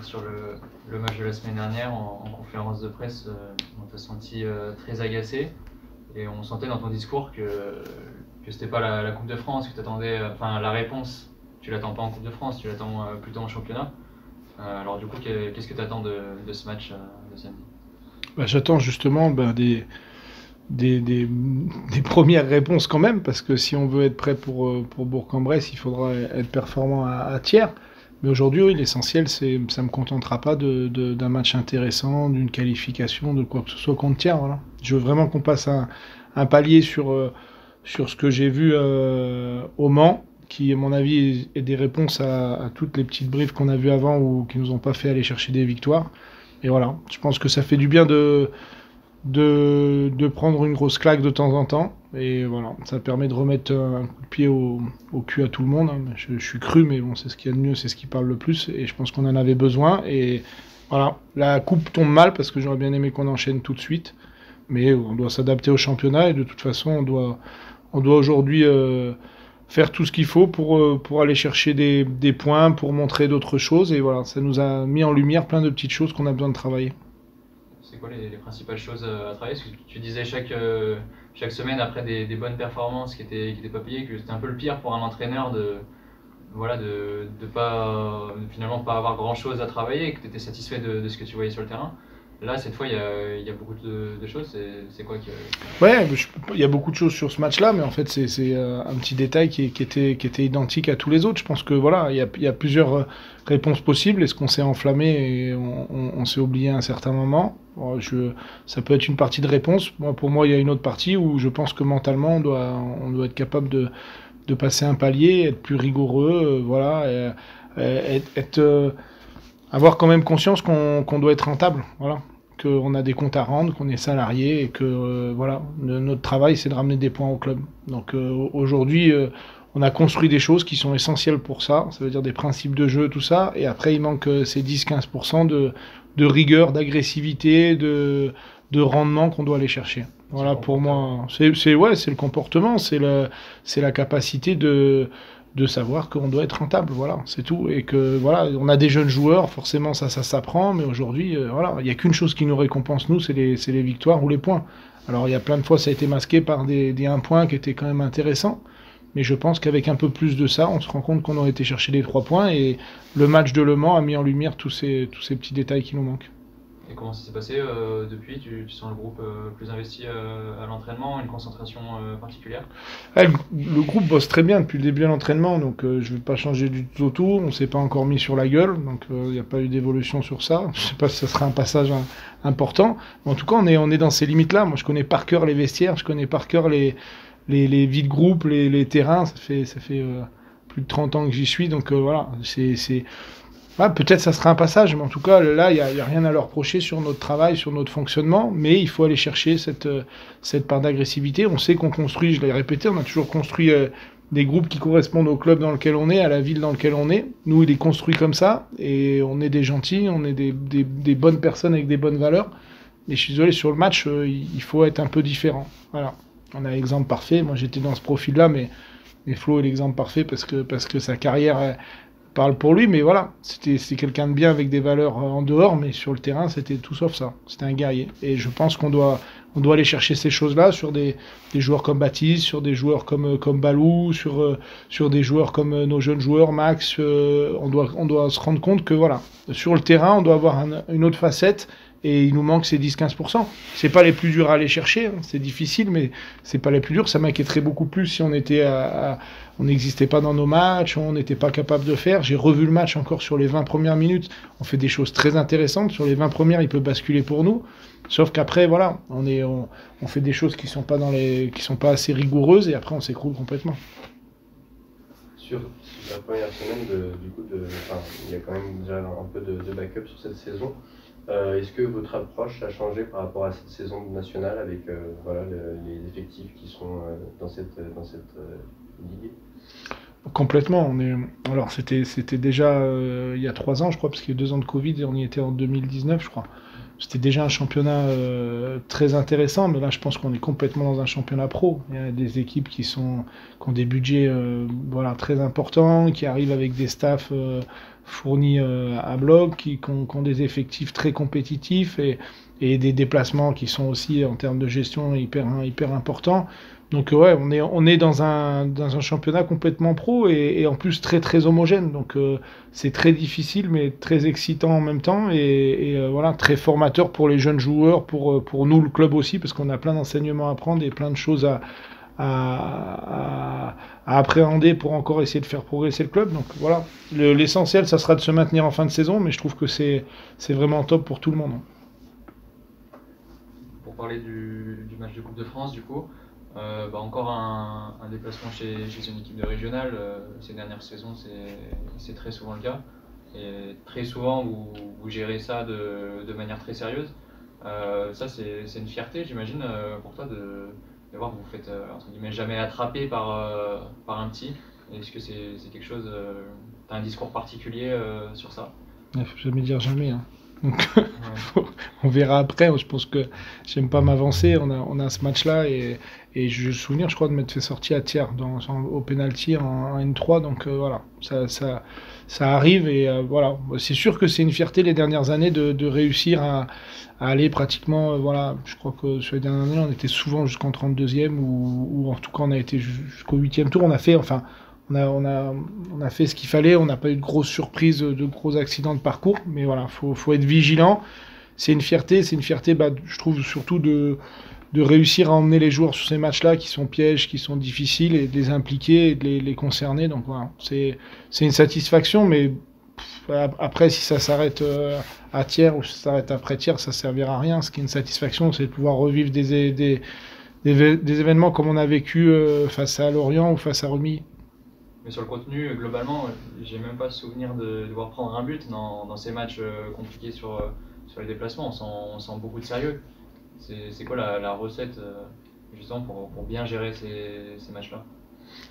revenir sur le match de la semaine dernière, en conférence de presse, on t'a senti très agacé. Et on sentait dans ton discours que c'était pas la Coupe de France, que tu attendais. Enfin, la réponse, tu l'attends pas en Coupe de France, tu l'attends plutôt en championnat. Alors, du coup, qu'est-ce que tu attends de ce match de samedi? Bah, j'attends justement des premières réponses quand même, parce que si on veut être prêt pour Bourg-en-Bresse, il faudra être performant à tiers. Mais aujourd'hui, oui, l'essentiel, ça me contentera pas d'un match intéressant, d'une qualification, de quoi que ce soit contre tiers. Voilà. Je veux vraiment qu'on passe un palier sur ce que j'ai vu au Mans, qui, à mon avis, est des réponses à toutes les petites briefs qu'on a vues avant ou qui nous ont pas fait aller chercher des victoires. Et voilà, je pense que ça fait du bien de prendre une grosse claque de temps en temps. Et voilà, ça permet de remettre un coup de pied au cul à tout le monde. Je suis cru, mais bon, c'est ce qu'il y a de mieux, c'est ce qui parle le plus. Et je pense qu'on en avait besoin. Et voilà, la coupe tombe mal parce que j'aurais bien aimé qu'on enchaîne tout de suite. Mais on doit s'adapter au championnat et de toute façon, on doit aujourd'hui faire tout ce qu'il faut pour aller chercher des points, pour montrer d'autres choses. Et voilà, ça nous a mis en lumière plein de petites choses qu'on a besoin de travailler. C'est quoi les principales choses à travailler? Parce que tu disais chaque semaine, après des bonnes performances qui étaient pas payées, que c'était un peu le pire pour un entraîneur de pas, finalement pas avoir grand chose à travailler et que tu étais satisfait de ce que tu voyais sur le terrain. Là, cette fois, il y a beaucoup de choses. C'est quoi que. Ouais, il y a beaucoup de choses sur ce match-là, mais en fait, c'est un petit détail qui était identique à tous les autres. Je pense que voilà, il y a plusieurs réponses possibles. Est-ce qu'on s'est enflammé et on s'est oublié à un certain moment? Bon, ça peut être une partie de réponse. Moi, pour moi, il y a une autre partie où je pense que mentalement, on doit être capable de passer un palier, être plus rigoureux, voilà, avoir quand même conscience qu'on doit être rentable, voilà, qu'on a des comptes à rendre, qu'on est salarié et que voilà, notre travail c'est de ramener des points au club. Donc aujourd'hui, on a construit des choses qui sont essentielles pour ça, ça veut dire des principes de jeu, tout ça, et après il manque ces 10-15% de rigueur, d'agressivité, de rendement qu'on doit aller chercher. Voilà, pour moi, ouais, c'est le comportement, c'est la capacité de savoir qu'on doit être rentable, voilà, c'est tout. Et que voilà, on a des jeunes joueurs, forcément ça s'apprend, mais aujourd'hui, voilà, il n'y a qu'une chose qui nous récompense, nous, c'est les victoires ou les points. Alors il y a plein de fois ça a été masqué par des 1 point qui étaient quand même intéressants, mais je pense qu'avec un peu plus de ça, on se rend compte qu'on aurait été chercher les 3 points, et le match de Le Mans a mis en lumière tous ces petits détails qui nous manquent. Et comment ça s'est passé depuis? Tu sens le groupe plus investi à l'entraînement, une concentration particulière? Ouais, le groupe bosse très bien depuis le début de l'entraînement, donc je ne vais pas changer du tout au tout. On ne s'est pas encore mis sur la gueule, donc il n'y a pas eu d'évolution sur ça. Je ne sais pas si ça sera un passage important. Mais en tout cas, on est dans ces limites-là. Moi, je connais par cœur les vestiaires, je connais par cœur les vides groupes, les terrains. Ça fait plus de 30 ans que j'y suis, donc voilà. Ouais, peut-être ça sera un passage, mais en tout cas, là, il y a rien à leur reprocher sur notre travail, sur notre fonctionnement, mais il faut aller chercher cette part d'agressivité. On sait qu'on construit, je l'ai répété, on a toujours construit des groupes qui correspondent au club dans lequel on est, à la ville dans laquelle on est. Nous, il est construit comme ça, et on est des gentils, on est des bonnes personnes avec des bonnes valeurs. Mais je suis désolé, sur le match, il faut être un peu différent. Voilà. On a l'exemple parfait. Moi, j'étais dans ce profil-là, mais Flo est l'exemple parfait parce que sa carrière parle pour lui, mais voilà, c'est quelqu'un de bien avec des valeurs en dehors, mais sur le terrain, c'était tout sauf ça. C'était un guerrier. Et je pense on doit aller chercher ces choses-là sur des joueurs comme Baptiste, sur des joueurs comme Balou, sur des joueurs comme nos jeunes joueurs, Max. On doit se rendre compte que voilà, sur le terrain, on doit avoir une autre facette. Et il nous manque ces 10-15%. C'est pas les plus durs à aller chercher, hein. C'est difficile, mais c'est pas les plus durs. Ça m'inquiéterait beaucoup plus si on était on n'existait pas dans nos matchs, on n'était pas capable de faire. J'ai revu le match encore sur les 20 premières minutes. On fait des choses très intéressantes. Sur les 20 premières, il peut basculer pour nous. Sauf qu'après, voilà, on fait des choses qui sont pas assez rigoureuses et après on s'écroule complètement. Sur la première semaine, il y a quand même déjà un peu de backup sur cette saison. Est-ce que votre approche a changé par rapport à cette saison nationale avec voilà, les effectifs qui sont dans cette ligue? Complètement. Alors c'était déjà il y a 3 ans, je crois, parce qu'il y a 2 ans de Covid et on y était en 2019, je crois. C'était déjà un championnat très intéressant, mais là je pense qu'on est complètement dans un championnat pro. Il y a des équipes qui ont des budgets voilà, très importants, qui arrivent avec des staffs fournis à bloc, qui ont des effectifs très compétitifs et des déplacements qui sont aussi en termes de gestion hyper importants. Donc ouais, on est dans un championnat complètement pro et en plus très homogène. Donc c'est très difficile mais très excitant en même temps et voilà, très formateur pour les jeunes joueurs, pour nous le club aussi, parce qu'on a plein d'enseignements à prendre et plein de choses à appréhender pour encore essayer de faire progresser le club. Donc voilà, l'essentiel, ça sera de se maintenir en fin de saison, mais je trouve que c'est vraiment top pour tout le monde. Pour parler du match de Coupe de France, du coup, encore un déplacement chez une équipe de régionale. Ces dernières saisons, c'est très souvent le cas. Et très souvent, vous gérez ça de manière très sérieuse. Ça, c'est une fierté, j'imagine, pour toi de voir que vous faites entre guillemets jamais attraper par un petit. Est-ce que c'est quelque chose, tu as un discours particulier sur ça? Il faut jamais dire jamais, hein. Donc, on verra après. Je pense que j'aime pas m'avancer. On a ce match-là et je me souviens, je crois, de m'être fait sortir à tiers au penalty en N3. Donc voilà, ça arrive et voilà. C'est sûr que c'est une fierté les dernières années de réussir à aller pratiquement. Voilà, je crois que sur les dernières années, on était souvent jusqu'en 32e ou en tout cas on a été jusqu'au 8e tour. On a fait, enfin. On a fait ce qu'il fallait, on n'a pas eu de grosses surprises, de gros accidents de parcours, mais voilà, faut être vigilant. C'est une fierté, je trouve surtout de réussir à emmener les joueurs sur ces matchs-là qui sont pièges, qui sont difficiles, et de les impliquer et de les concerner. Donc voilà, c'est une satisfaction, mais après, si ça s'arrête à tiers ou si ça s'arrête après tiers, ça servira à rien. Ce qui est une satisfaction, c'est de pouvoir revivre des événements comme on a vécu face à Lorient ou face à Remilly. Mais sur le contenu, globalement, j'ai même pas souvenir de devoir prendre un but dans ces matchs compliqués sur les déplacements. On sent beaucoup de sérieux. C'est quoi la recette justement pour bien gérer ces matchs-là?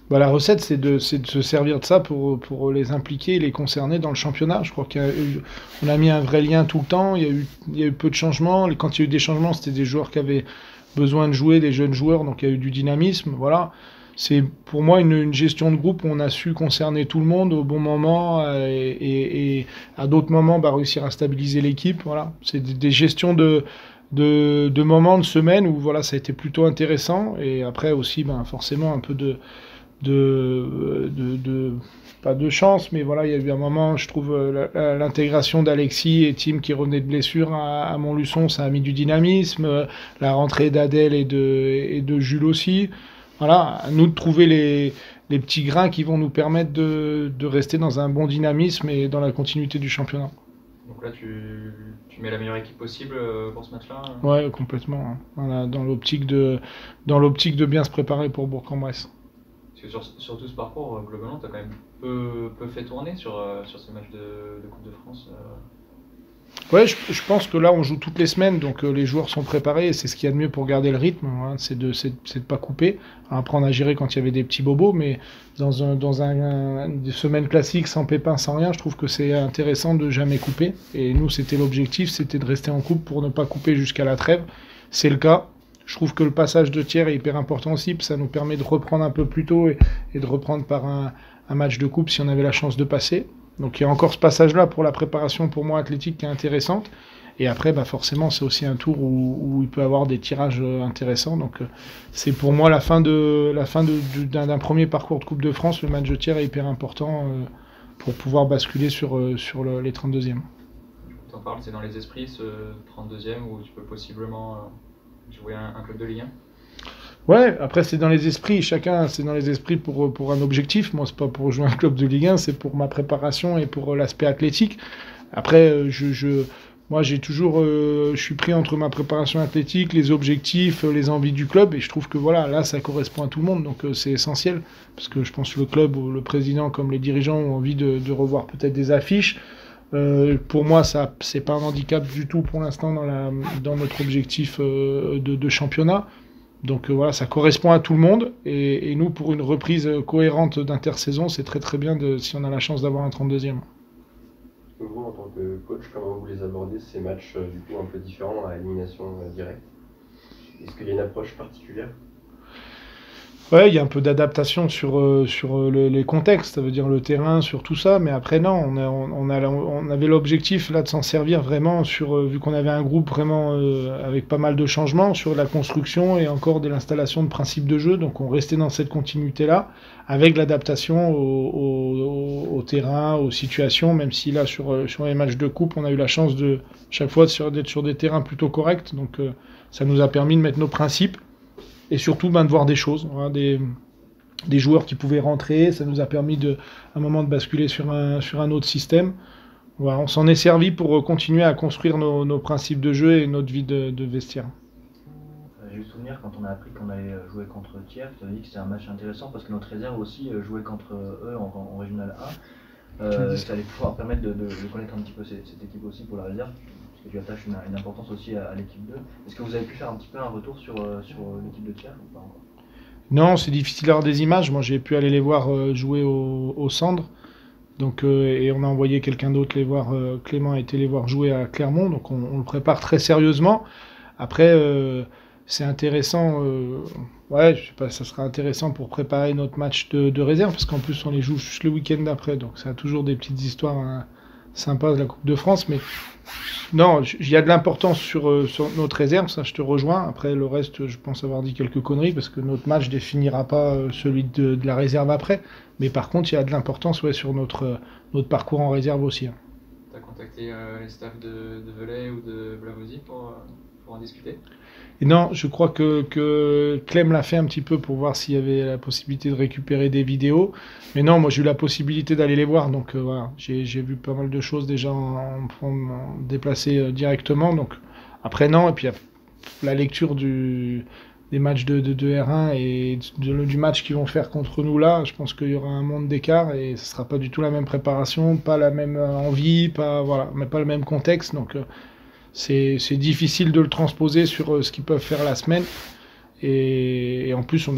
Bah, la recette, c'est de se servir de ça pour les impliquer et les concerner dans le championnat. Je crois qu'on a mis un vrai lien tout le temps. Il y a eu peu de changements. Quand il y a eu des changements, c'était des joueurs qui avaient besoin de jouer, des jeunes joueurs, donc il y a eu du dynamisme. Voilà. C'est pour moi une gestion de groupe où on a su concerner tout le monde au bon moment et à d'autres moments réussir à stabiliser l'équipe. Voilà. C'est des gestions de moments, de semaines où voilà, ça a été plutôt intéressant. Et après aussi, forcément, un peu pas de chance, mais voilà, il y a eu un moment, je trouve, l'intégration d'Alexis et Tim qui revenaient de blessure à Montluçon, ça a mis du dynamisme. La rentrée d'Adèle et de Jules aussi. Voilà, à nous de trouver les petits grains qui vont nous permettre de rester dans un bon dynamisme et dans la continuité du championnat. Donc là, tu mets la meilleure équipe possible pour ce match-là? Ouais, complètement, hein. Voilà, dans l'optique de bien se préparer pour Bourg-en-Bresse. Parce que sur tout ce parcours, globalement, tu as quand même peu fait tourner sur ces matchs de Coupe de France. Ouais, je pense que là, on joue toutes les semaines, donc les joueurs sont préparés, et c'est ce qu'il y a de mieux pour garder le rythme, hein, c'est de pas couper, apprendre à gérer quand il y avait des petits bobos, mais dans une semaine classique, sans pépin, sans rien, je trouve que c'est intéressant de jamais couper, et nous, c'était l'objectif, c'était de rester en coupe pour ne pas couper jusqu'à la trêve, c'est le cas. Je trouve que le passage de tiers est hyper important aussi, parce que ça nous permet de reprendre un peu plus tôt et de reprendre par un match de coupe si on avait la chance de passer. Donc il y a encore ce passage-là pour la préparation pour moi athlétique qui est intéressante. Et après, forcément, c'est aussi un tour où il peut y avoir des tirages intéressants. Donc c'est pour moi la fin d'un premier parcours de Coupe de France. Le match de tiers est hyper important pour pouvoir basculer sur les 32e. Tu en parles, c'est dans les esprits ce 32e où tu peux possiblement jouer un club de Ligue 1? Ouais, après c'est dans les esprits, chacun c'est dans les esprits pour un objectif. Moi c'est pas pour jouer un club de Ligue 1, c'est pour ma préparation et pour l'aspect athlétique. Après moi j'ai toujours je suis pris entre ma préparation athlétique, les objectifs, les envies du club et je trouve que voilà, là ça correspond à tout le monde donc c'est essentiel parce que je pense que le club, le président comme les dirigeants ont envie de revoir peut-être des affiches. Pour moi, ça c'est pas un handicap du tout pour l'instant dans notre objectif de championnat. Donc voilà, ça correspond à tout le monde. Et nous, pour une reprise cohérente d'intersaison, c'est très bien si on a la chance d'avoir un 32e. Vous, en tant que coach, comment vous les abordez ces matchs du coup un peu différents à élimination directe? Est-ce qu'il y a une approche particulière? Ouais, il y a un peu d'adaptation sur les contextes, ça veut dire le terrain, sur tout ça, mais après non, on avait l'objectif là de s'en servir vraiment vu qu'on avait un groupe vraiment avec pas mal de changements sur la construction et encore de l'installation de principes de jeu, donc on restait dans cette continuité-là, avec l'adaptation au terrain, aux situations, même si là sur les matchs de coupe, on a eu la chance de chaque fois d'être sur des terrains plutôt corrects, donc ça nous a permis de mettre nos principes. Et surtout de voir des choses, hein, des joueurs qui pouvaient rentrer, ça nous a permis à un moment de basculer sur un autre système. Voilà, on s'en est servi pour continuer à construire nos principes de jeu et notre vie de vestiaire. J'ai eu le souvenir quand on a appris qu'on allait jouer contre Thiers, tu avais dit que c'était un match intéressant parce que notre réserve aussi jouait contre eux en Régional 1. Ça allait pouvoir permettre de connaître un petit peu cette équipe aussi pour la réserve. Parce que tu attaches une importance aussi à l'équipe 2. Est-ce que vous avez pu faire un petit peu un retour sur l'équipe de Thiers ou pas encore? Non, c'est difficile d'avoir des images. Moi, j'ai pu aller les voir jouer au Sandre. Donc, et on a envoyé quelqu'un d'autre les voir. Clément a été les voir jouer à Clermont. Donc, on le prépare très sérieusement. Après, c'est intéressant. Ouais, je sais pas, ça sera intéressant pour préparer notre match de réserve. Parce qu'en plus, on les joue juste le week-end d'après. Donc, ça a toujours des petites histoires sympas de la Coupe de France. Mais non, il y a de l'importance sur notre réserve, ça je te rejoins. Après le reste, je pense avoir dit quelques conneries parce que notre match définira pas celui de la réserve après. Mais par contre, il y a de l'importance sur notre parcours en réserve aussi. Hein. Tu as contacté les staffs de Velay ou de Blavozy pour en discuter? Et non, je crois que Clem l'a fait un petit peu pour voir s'il y avait la possibilité de récupérer des vidéos. Mais non, moi j'ai eu la possibilité d'aller les voir, donc voilà, j'ai vu pas mal de choses déjà en déplacé directement. Donc après non, et puis la lecture des matchs de R1 et du match qu'ils vont faire contre nous là, je pense qu'il y aura un monde d'écart et ce sera pas du tout la même préparation, pas la même envie, mais pas le même contexte. Donc c'est difficile de le transposer sur ce qu'ils peuvent faire la semaine. Et en plus, on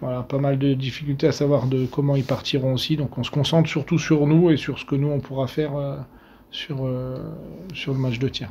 a pas mal de difficultés à savoir de comment ils partiront aussi. Donc on se concentre surtout sur nous et sur ce que nous on pourra faire sur le match de Thiers.